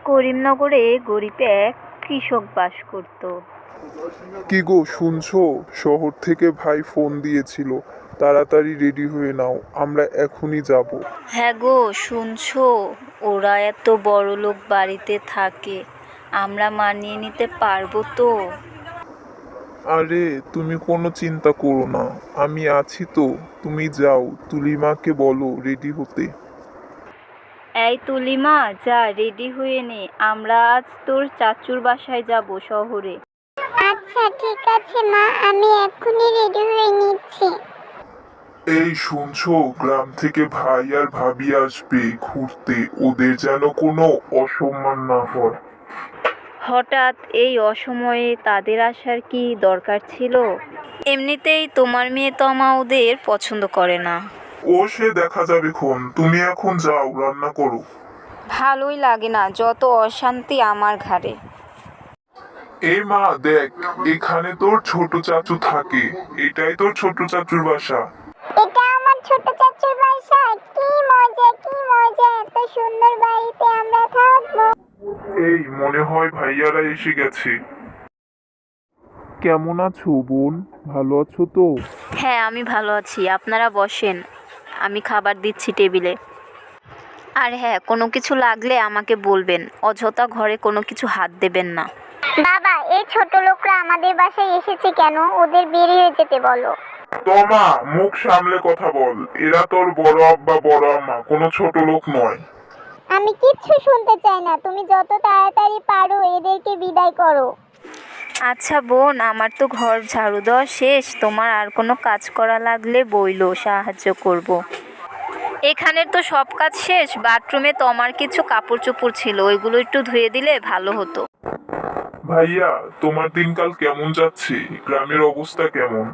করিমনগরে গরিব এক কৃষক বাস করত। কি গো শুনছো? শহর থেকে ভাই ফোন দিয়েছিল, তাড়াতাড়ি রেডি হয়ে নাও, আমরা এখনই যাব। হ্যাঁ গো, শুনছো? ওরা এত বড়লোক বাড়িতে থাকে, আমরা মানিয়ে নিতে পারবো তো? আরে তুমি কোনো চিন্তা করো না, আমি আছি তো। তুমি যাও, তুলিমাকে বলো রেডি হতে। এই তুলিমা, যা রেডি হয়ে নে, আমরা আজ তোর চাচুর বাসায় যাব শহরে। আচ্ছা ঠিক আছে মা, আমি এক্ষুনি রেডি হয়ে নিচ্ছি। এই শুনছো, গ্রাম থেকে ভাই আর ভাবি আসবে ঘুরতে, ওদের যেন কোনো অসম্মান না হয়। হঠাৎ এই অসময়ে তাদের আসার কি দরকার ছিল? এমনিতেই তোমার মেয়ে তো ওদের পছন্দ করে না। ও সে দেখা যাবে খন, তুমি এখন যাও রান্না করো। ভালোই লাগে না, যত অশান্তি আমার ঘাড়ে। এই মা দেখ, এখানে তোর ছোট চাচু থাকে, এটাই তোর ছোট চাচুর বাসা। এটা আমার ছোট চাচুর বাসা। কি মজা কি মজা, এত সুন্দর বাড়িতে আমরা থাকবো। এই মনে হয় ভাইয়ারা এসে গেছে। কেমন আছো বোন, ভালো আছো তো? হ্যাঁ, আমি ভালো আছি, আপনারা বসেন, আমি খাবার দিচ্ছি টেবিলে। আর হ্যাঁ, কোনো কিছু লাগলে আমাকে বলবেন, অযথা ঘরে কোনো কিছু হাত দেবেন না। বাবা, এই ছোট লোকরা আমাদের বাসায় এসেছে কেন? ওদের বেরিয়ে যেতে বলো। তোমা, মুখ সামলে কথা বল, এরা তোর বড় আব্বা বড় আম্মা, কোনো ছোট লোক নয়। আমি কিচ্ছু শুনতে চাই না, তুমি যত তাড়াতাড়ি পারো এদেরকে বিদায় করো। আচ্ছা বোন, আমার তো ঘর ঝাড়ু দেওয়া শেষ, তোমার আর কোনো কাজ করা লাগলে বইলো, সাহায্য করব। এখানের তো সব কাজ শেষ, বাথরুমে তোমার কিছু কাপড় চোপড় ছিল, ওইগুলো একটু ধুয়ে দিলে ভালো হতো। ভাইয়া, তোমার দিনকাল কেমন যাচ্ছে? গ্রামের অবস্থা কেমন?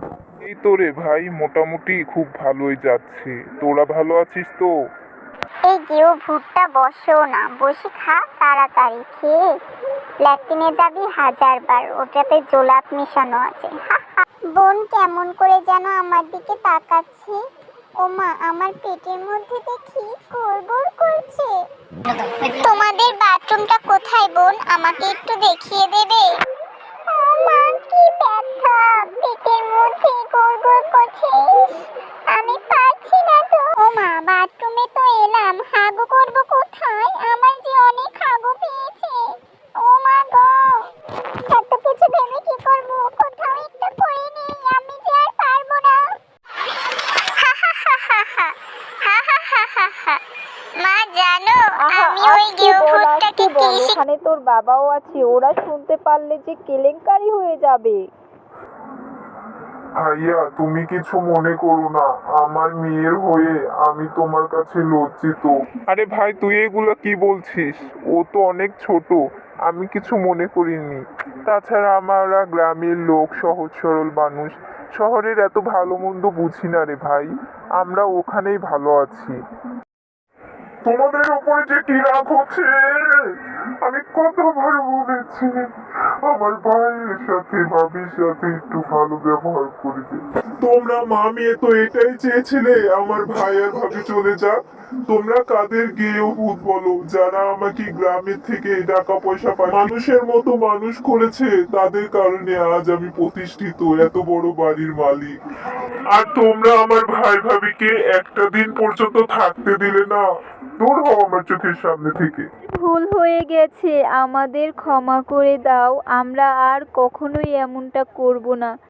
এই তো রে ভাই, মোটামুটি খুব ভালোই যাচ্ছে। তোরা ভালো আছিস তো? এই কেউ ভুট্টা বসেও না, বসে খা তাড়াতাড়ি, খেয়ে ল্যাট্রিনে যাবি 1000 বার, ওটাতে জোলাপ মিশানো আছে। বোন কেমন করে যেন আমার দিকে তাকাচ্ছে। ওমা, আমার পেটের মধ্যে দেখি গড়গড় করছে। তোমাদের বাথরুমটা কোথায় বোন, আমাকে একটু দেখিয়ে দেবে? মা, কি ব্যথা, পেটের মধ্যে গড়গড় করছে। আমি পারছি না তো। ওমা, বাথরুমে তো এলাম, হাগু করব কোথায়? আমার যে অনেক হাগু পেয়েছে। ও মা গো, এত কিছু ভেবে কি করব? কোথাও একটা করে নেই, আমি যে আর পারবো না। মা জানো, আমি ওই গেঁয়ো ভূতটাকে এখানে তোর বাবাও আছে, ওরা শুনতে পারলে যে কেলেঙ্কারি হয়ে যাবে। ভাইয়া, তুমি কিছু মনে করো না, আমার মেয়ের হয়ে আমি তোমার কাছে লজ্জিত। আরে ভাই, তুই এগুলো কি বলছিস? ও তো অনেক ছোট, আমি কিছু মনে করিনি। তাছাড়া আমরা গ্রামের লোক, সহজ সরল মানুষ, শহরের এত ভালো মন্দ বুঝি না রে ভাই, আমরা ওখানেই ভালো আছি। তোমাদের উপরে যে কি রাগ হচ্ছে, আমি কতবার বলেছি আমার ভাইয়ের সাথে ভাবির সাথে একটু ভালো ব্যবহার করবে। তোমরা মা মেয়ে তো এটাই চেয়েছিলে, আমার ভাই আর ভাবি চলে যাক। তোমরা কাদের গেয়েও ভূত বলো, যারা আমাকে গ্রামের থেকে টাকা পয়সা পায় মানুষের মতো মানুষ করেছে, তাদের কারণে আজ আমি প্রতিষ্ঠিত, এত বড় বাড়ির মালিক। আর তোমরা আমার ভাই ভাবিকে একটা দিন পর্যন্ত থাকতে দিলে না। দূর হও আমার চোখের সামনে থেকে। ভুল হয়ে গেছে, আমাদের ক্ষমা করে দাও, আমরা আর কখনোই এমনটা করব না।